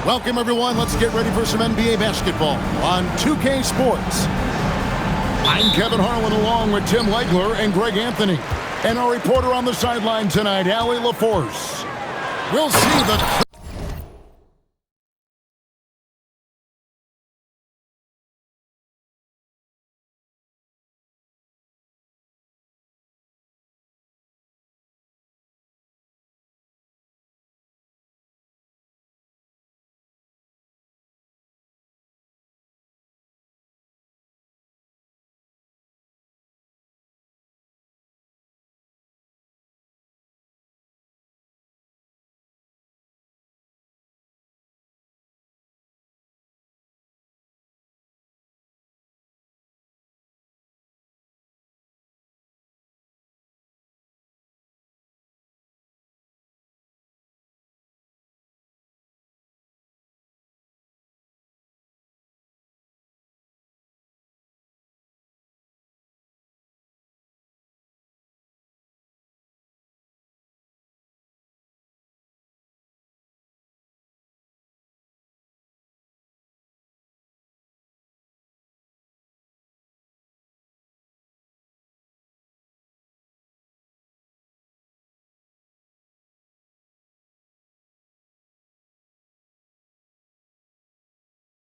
Welcome, everyone. Let's get ready for some NBA basketball on 2K Sports. I'm Kevin Harlan along with Tim Legler and Greg Anthony. And our reporter on the sideline tonight, Allie LaForce. We'll see the...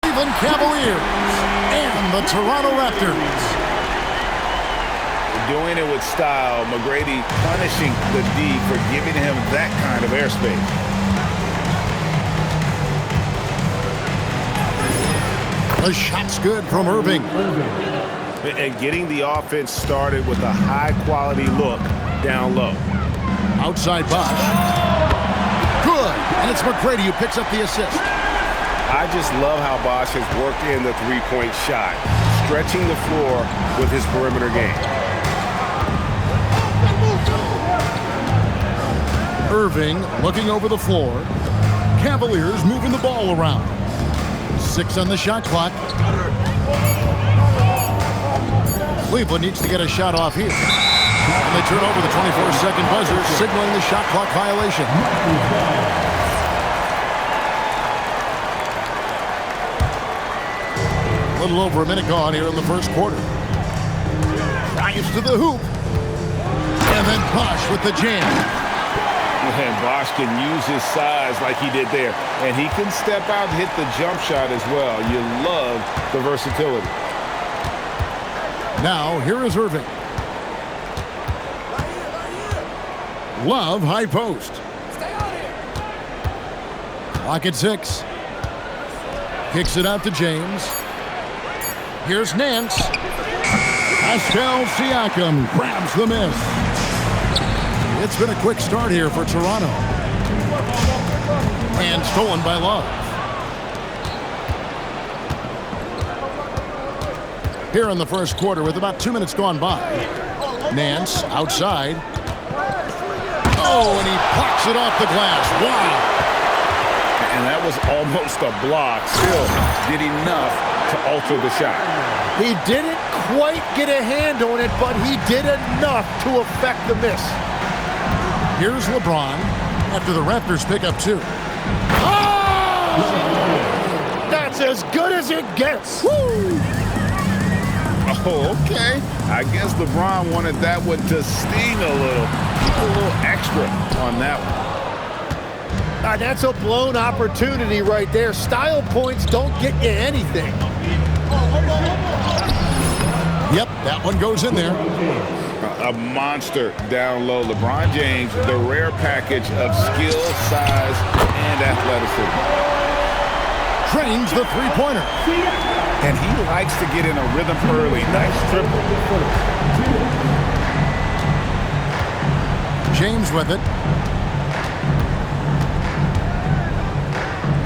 Cleveland Cavaliers and the Toronto Raptors. Doing it with style. McGrady punishing the D for giving him that kind of airspace. The shot's good from Irving. And getting the offense started with a high-quality look down low. Outside Bosh. Good. And it's McGrady who picks up the assist. I just love how Bosh has worked in the three-point shot, stretching the floor with his perimeter game. Irving looking over the floor. Cavaliers moving the ball around. 6 on the shot clock. Cleveland needs to get a shot off here. And they turn over the 24-second buzzer, signaling the shot clock violation. A little over a minute gone here in the first quarter. Drives to the hoop. And then Bosh with the jam. And Bosh can use his size like he did there. And he can step out and hit the jump shot as well. You love the versatility. Now, here is Irving. Love high post. Clock at 6. Kicks it out to James. Here's Nance. Pascal Siakam grabs the miss. It's been a quick start here for Toronto. And stolen by Love. Here in the first quarter with about 2 minutes gone by. Nance outside. Oh, and he plucks it off the glass. Wow. And that was almost a block. Still did enough to alter the shot. He didn't quite get a hand on it, but he did enough to affect the miss. Here's LeBron after the Raptors pick up 2. Oh! That's as good as it gets. Woo! Oh, okay. I guess LeBron wanted that one to sting a little extra on that one. That's a blown opportunity right there. Style points don't get you anything. Yep, that one goes in there. A monster down low. LeBron James, the rare package of skill, size, and athleticism. Trains the three-pointer. And he likes to get in a rhythm early. Nice triple. James with it.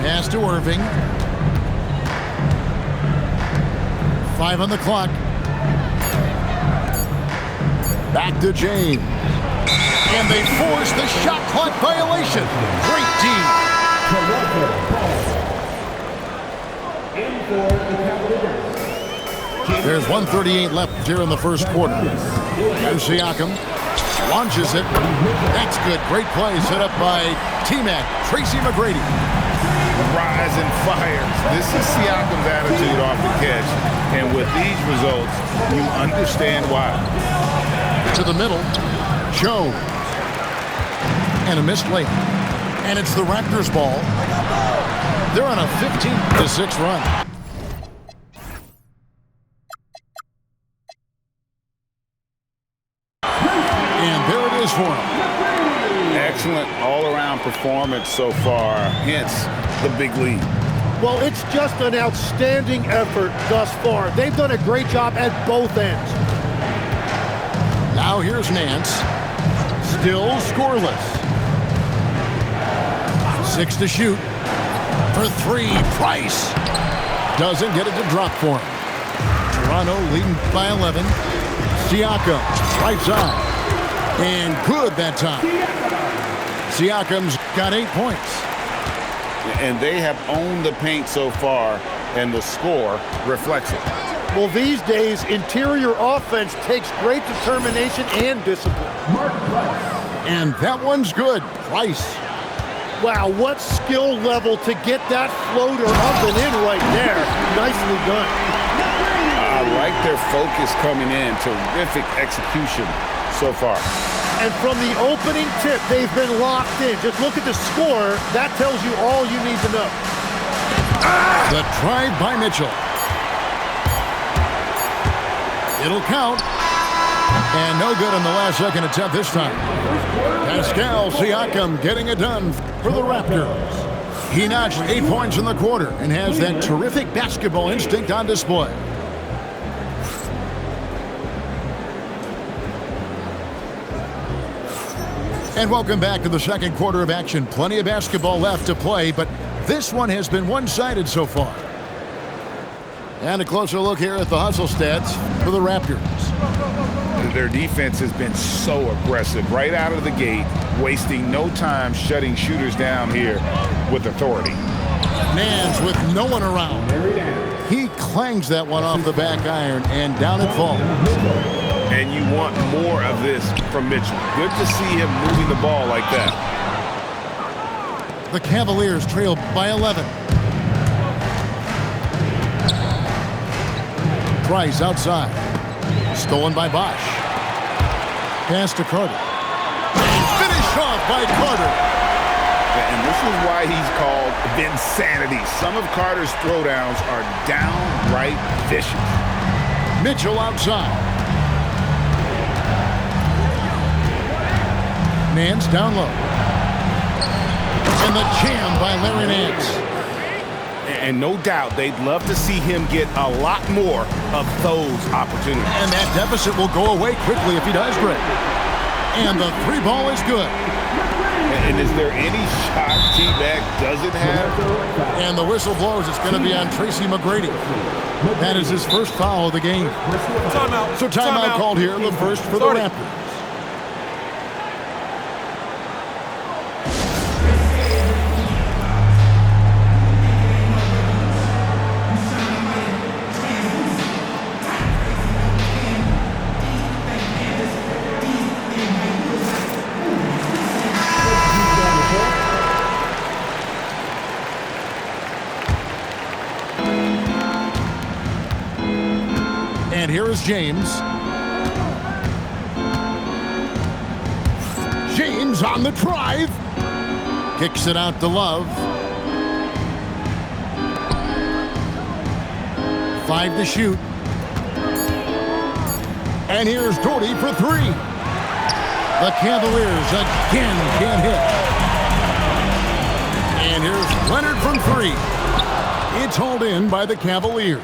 Pass to Irving. 5 on the clock. Back to James. And they force the shot clock violation. Great D. There's 1:38 left here in the first quarter. Here's Siakam. Launches it. That's good. Great play set up by T-Mac, Tracy McGrady. rise and fires. This is Siakam's attitude off the catch. And with these results, you understand why. To the middle, Jones. And a missed late. And it's the Raptors' ball. They're on a 15-6 run. And there it is for him. Excellent all-around performance so far, hence the big lead. Well, it's just an outstanding effort thus far. They've done a great job at both ends. Now here's Nance. Still scoreless. 6 to shoot. For 3, Price. Doesn't get it to drop for him. Toronto leading by 11. Siakam, right side. And good that time. Siakam's got 8 points. And they have owned the paint so far, and the score reflects it. Well, these days, interior offense takes great determination and discipline. And that one's good. Price. Wow, what skill level to get that floater up and in right there. Nicely done. I like their focus coming in. Terrific execution so far. And from the opening tip, they've been locked in. Just look at the score. That tells you all you need to know. The drive by Mitchell. It'll count. And no good on the last second attempt this time. Pascal Siakam getting it done for the Raptors. He notched 8 points in the quarter and has that terrific basketball instinct on display. And welcome back to the second quarter of action. Plenty of basketball left to play, but this one has been one-sided so far. And a closer look here at the hustle stats for the Raptors. Their defense has been so aggressive right out of the gate, wasting no time shutting shooters down here with authority. Nance with no one around. He clangs that one off the back iron, and down it falls. And you want more of this from Mitchell. Good to see him moving the ball like that. The Cavaliers trail by 11. Price outside. Stolen by Bosch. Pass to Carter. Finished off by Carter. And this is why he's called Vinsanity. Some of Carter's throwdowns are downright vicious. Mitchell outside. Nance down low. And the jam by Larry Nance. And no doubt they'd love to see him get a lot more of those opportunities. And that deficit will go away quickly if he does, Greg. And the 3 ball is good. And is there any shot T-Mac doesn't have? And the whistle blows. It's going to be on Tracy McGrady. That is his first foul of the game. Timeout. So timeout called here, the first for the Raptors. And here is James. James on the drive. Kicks it out to Love. 5 to shoot. And here's Doherty for 3. The Cavaliers again can't hit. And here's Leonard from 3. It's hauled in by the Cavaliers.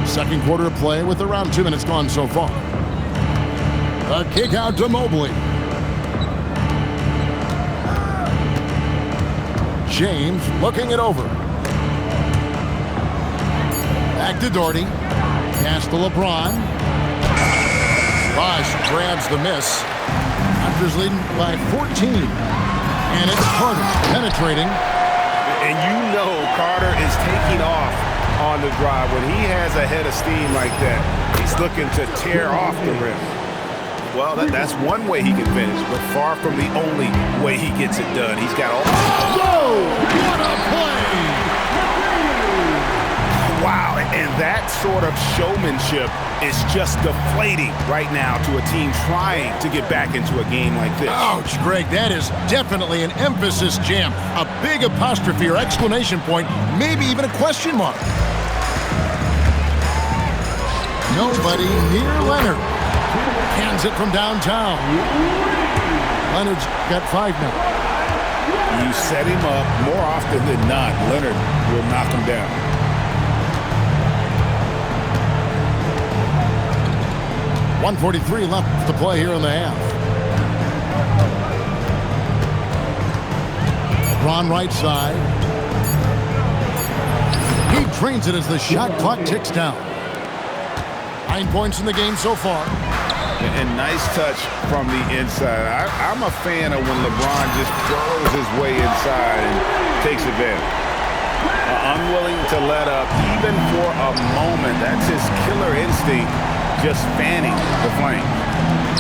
Second quarter of play with around 2 minutes gone so far. A kick out to Mobley. James looking it over. Back to Doherty. Pass to LeBron. Bosch grabs the miss. Raptors leading by 14. And it's Carter penetrating. And you know Carter is taking off on the drive. When he has a head of steam like that, he's looking to tear off the rim. Well, that's one way he can finish, but far from the only way he gets it done. He's got all... Whoa! What a play! Wow, and that sort of showmanship is just deflating right now to a team trying to get back into a game like this. Ouch, Greg, that is definitely an emphasis jam. A big apostrophe or exclamation point, maybe even a question mark. Nobody near Leonard. Hands it from downtown. Leonard's got 5 now. You set him up more often than not, Leonard will knock him down. .143 left to play here in the half. LeBron right side. He drains it as the shot clock ticks down. 9 points in the game so far. And nice touch from the inside. I'm a fan of when LeBron just burrows his way inside and takes advantage. Unwilling to let up even for a moment. That's his killer instinct, just fanning the flame.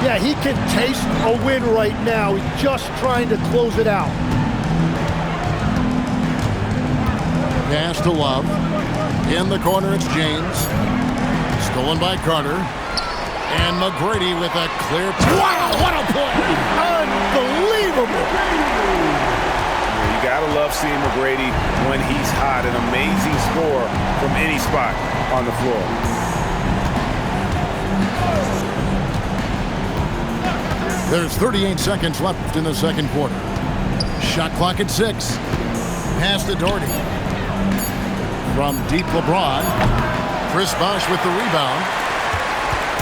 Yeah, he can taste a win right now. He's just trying to close it out. Pass to Love. In the corner, it's James. Stolen by Carter. And McGrady with a clear... Wow, what a play! Unbelievable! You gotta love seeing McGrady when he's hot. An amazing score from any spot on the floor. There's 38 seconds left in the second quarter. Shot clock at 6. Pass to Doherty. From deep LeBron. Chris Bosh with the rebound.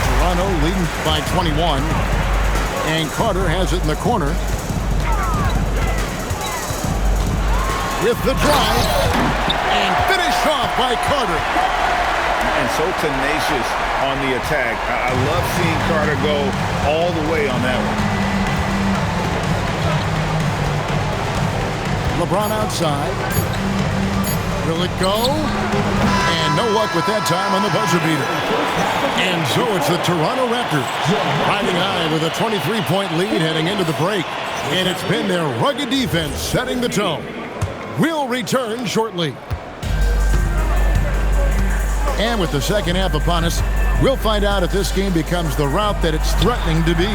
Toronto leading by 21. And Carter has it in the corner. With the drive. And finished off by Carter. And so tenacious on the attack. I love seeing Carter go all the way on that one. LeBron outside. Will it go? And no luck with that time on the buzzer beater. And so it's the Toronto Raptors riding high with a 23-point lead heading into the break. And it's been their rugged defense setting the tone. We'll return shortly. And with the second half upon us, we'll find out if this game becomes the route that it's threatening to be.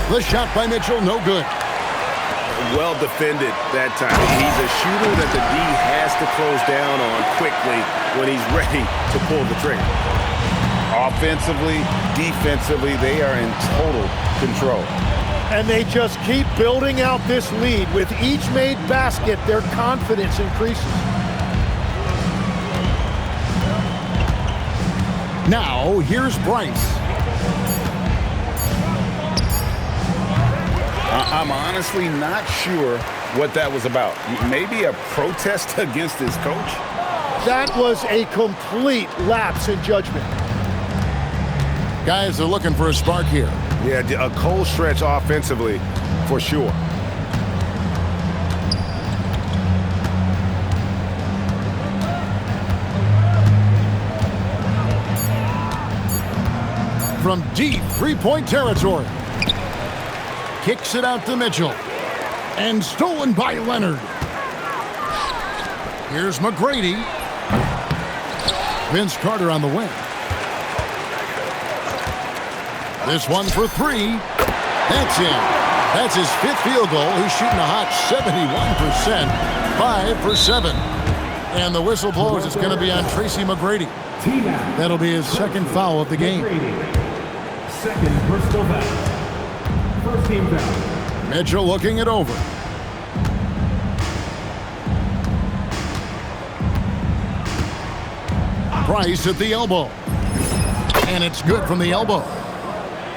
The shot by Mitchell, no good. Well defended that time. He's a shooter that the D has to close down on quickly when he's ready to pull the trigger. Offensively, defensively, they are in total control. And they just keep building out this lead. With each made basket, their confidence increases. Now, here's Bryce. I'm honestly not sure what that was about. Maybe a protest against his coach? That was a complete lapse in judgment. Guys are looking for a spark here. Yeah, a cold stretch offensively, for sure. From deep three-point territory. Kicks it out to Mitchell. And stolen by Leonard. Here's McGrady. Vince Carter on the wing. This one for 3. That's in. That's his 5th field goal. He's shooting a hot 71%. 5 for 7. And the whistle blows. It's going to be on Tracy McGrady. That'll be his 2nd foul of the game. Second personal foul. First team foul. Mitchell looking it over. Price at the elbow. And it's good from the elbow.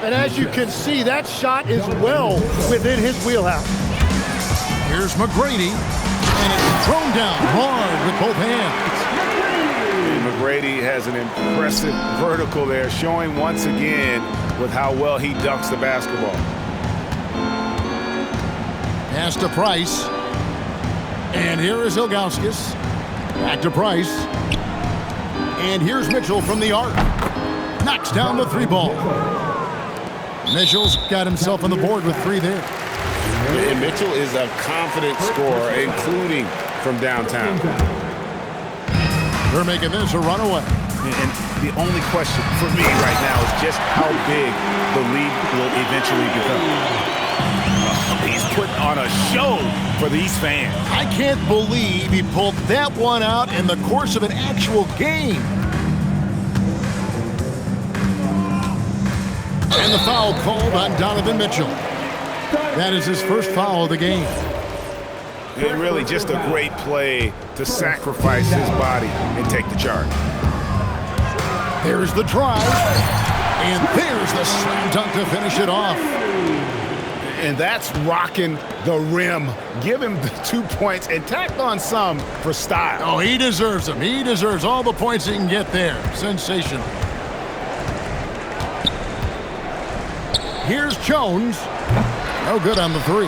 And as you can see, that shot is well within his wheelhouse. Here's McGrady. And it's thrown down hard with both hands. McGrady has an impressive vertical there, showing once again with how well he dunks the basketball. Pass to Price. And here is Ilgauskas. Back to Price. And here's Mitchell from the arc. Knocks down the 3 ball. Mitchell's got himself on the board with 3 there. And Mitchell is a confident scorer, including from downtown. They're making this a runaway. And the only question for me right now is just how big the lead will eventually become. He's putting on a show for these fans. I can't believe he pulled that one out in the course of an actual game. And the foul called on Donovan Mitchell. That is his first foul of the game. And really just a great play to sacrifice his body and take the charge. There's the drive. And there's the slam dunk to finish it off. And that's rocking the rim. Give him the 2 points and tack on some for style. Oh, he deserves them. He deserves all the points he can get there. Sensational. Here's Jones. No good on the 3.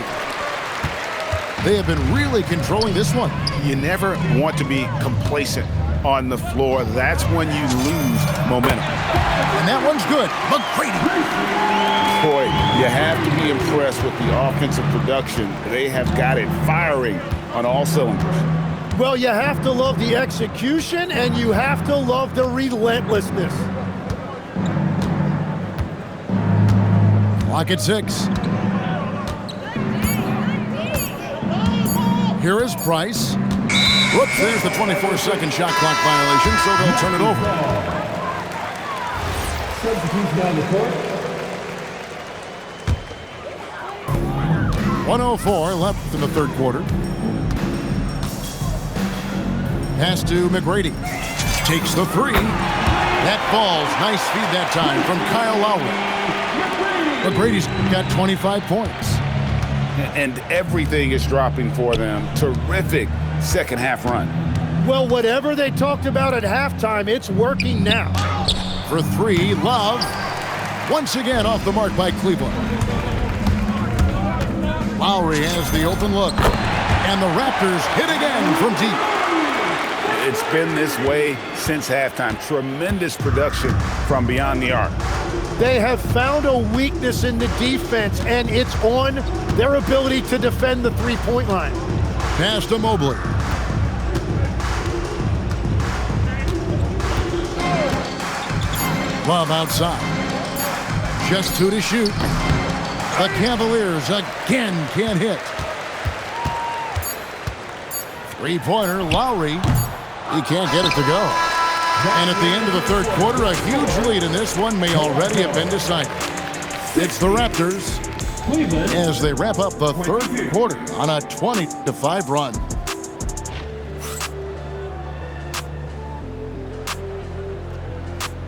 They have been really controlling this one. You never want to be complacent on the floor. That's when you lose momentum. And that one's good. McGrady. Boy, you have to be impressed with the offensive production. They have got it firing on all cylinders. Well, you have to love the execution, and you have to love the relentlessness. Clock at 6. Here is Price. Whoops, there's the 24-second shot clock violation, so they'll turn it over. Substitution on the court. 1:04 left in the third quarter. Pass to McGrady. Takes the 3. That falls. Nice feed that time from Kyle Lowry. McGrady's got 25 points. And everything is dropping for them. Terrific second half run. Well, whatever they talked about at halftime, it's working now. For 3, Love. Once again off the mark by Cleveland. Lowry has the open look. And the Raptors hit again from deep. It's been this way since halftime. Tremendous production from beyond the arc. They have found a weakness in the defense, and it's on their ability to defend the three-point line. Pass to Mobley. Love outside. Just 2 to shoot. The Cavaliers again can't hit. Three-pointer, Lowry. He can't get it to go. And at the end of the third quarter, a huge lead in this one may already have been decided. It's the Raptors as they wrap up the third quarter on a 20-5 run.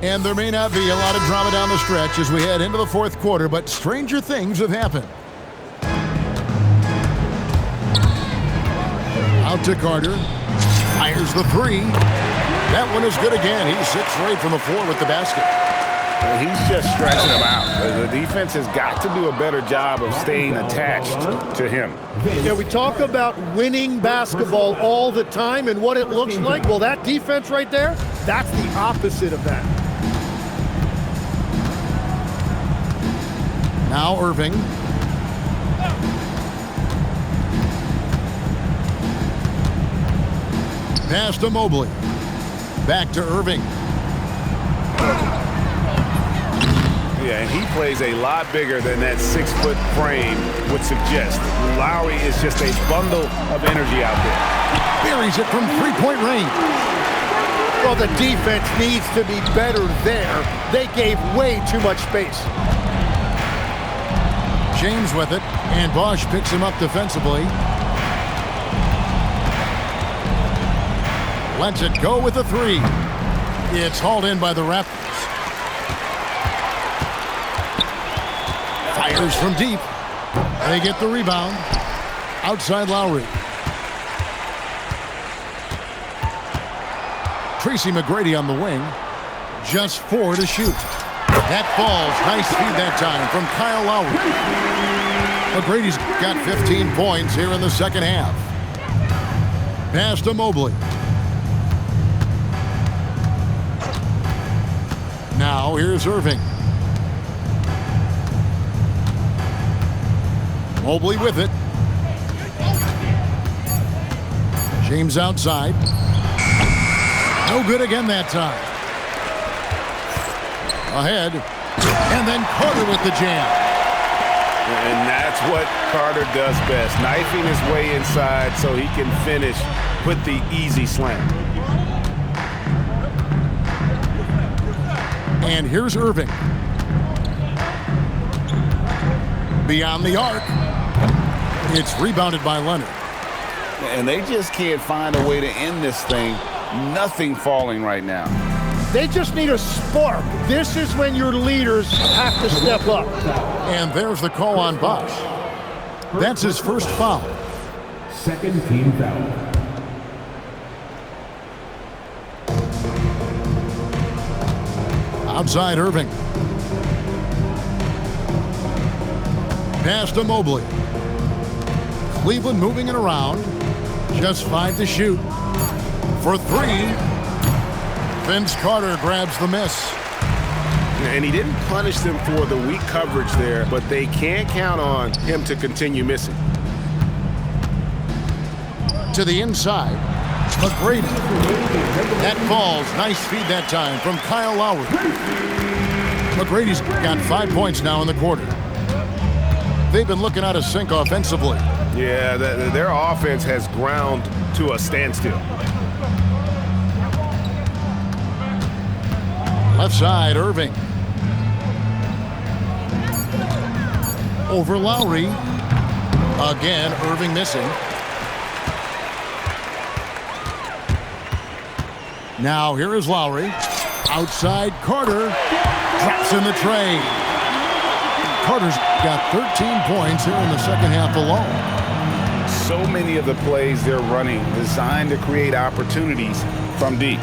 And there may not be a lot of drama down the stretch as we head into the fourth quarter, but stranger things have happened. Out to Carter. Fires the 3. That one is good again. He's 6 straight from the floor with the basket. He's just stretching them out. The defense has got to do a better job of staying attached to him. Yeah, we talk about winning basketball all the time and what it looks like. Well, that defense right there, that's the opposite of that. Now Irving. Pass to Mobley. Back to Irving. Yeah, and he plays a lot bigger than that 6-foot frame would suggest. Lowry is just a bundle of energy out there. Buries it from three-point range. Well, the defense needs to be better there. They gave way too much space. James with it, and Bosch picks him up defensively. Lets it go with the 3. It's hauled in by the Raptors. Fires from deep. They get the rebound. Outside Lowry. Tracy McGrady on the wing. Just 4 to shoot. That falls. Nice feed that time from Kyle Lowry. McGrady's got 15 points here in the second half. Pass to Mobley. Now here's Irving. Mobley with it. James outside. No good again that time. Ahead. And then Carter with the jam. And that's what Carter does best, knifing his way inside so he can finish with the easy slam. And here's Irving. Beyond the arc. It's rebounded by Leonard. And they just can't find a way to end this thing. Nothing falling right now. They just need a spark. This is when your leaders have to step up. And there's the call on Bosh. That's his first foul. Second team foul. Outside Irving. Pass to Mobley. Cleveland moving it around. Just 5 to shoot. For 3. Vince Carter grabs the miss. And he didn't punish them for the weak coverage there, but they can't count on him to continue missing. To the inside. McGrady. That falls. Nice feed that time from Kyle Lowry. McGrady's got 5 points now in the quarter. They've been looking out of sync offensively. Yeah, their offense has ground to a standstill. Left side, Irving. Over Lowry. Again, Irving missing. Now here is Lowry. Outside, Carter. Drops in the tray. Carter's got 13 points here in the second half alone. So many of the plays they're running designed to create opportunities from deep.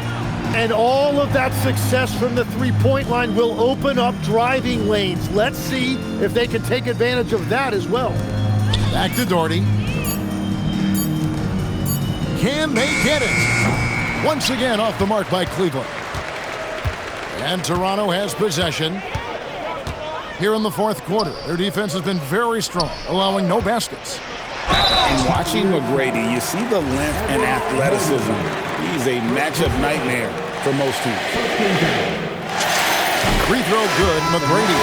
And all of that success from the three-point line will open up driving lanes. Let's see if they can take advantage of that as well. Back to Doherty. Can they get it? Once again off the mark by Cleveland. And Toronto has possession. Here in the fourth quarter, their defense has been very strong, allowing no baskets. And watching McGrady, you see the length and athleticism. He's a matchup nightmare for most teams. Free throw good, McGrady.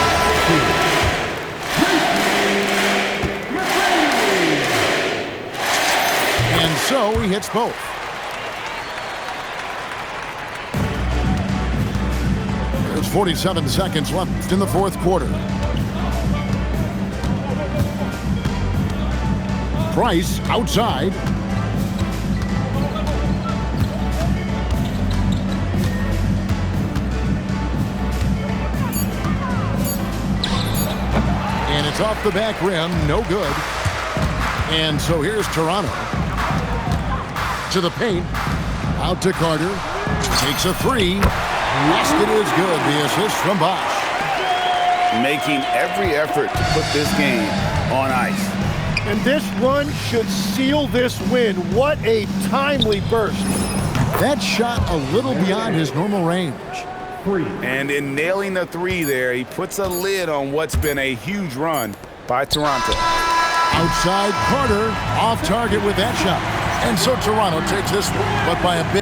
And so he hits both. There's 47 seconds left in the fourth quarter. Price outside. And it's off the back rim, no good. And so here's Toronto. To the paint. Out to Carter. Takes a 3. Basket is good. The assist from Bosh. Making every effort to put this game on ice. And this run should seal this win. What a timely burst. That shot a little beyond his normal range. And in nailing the 3 there, he puts a lid on what's been a huge run by Toronto. Outside Carter, off target with that shot. And so Toronto takes this one, but by a big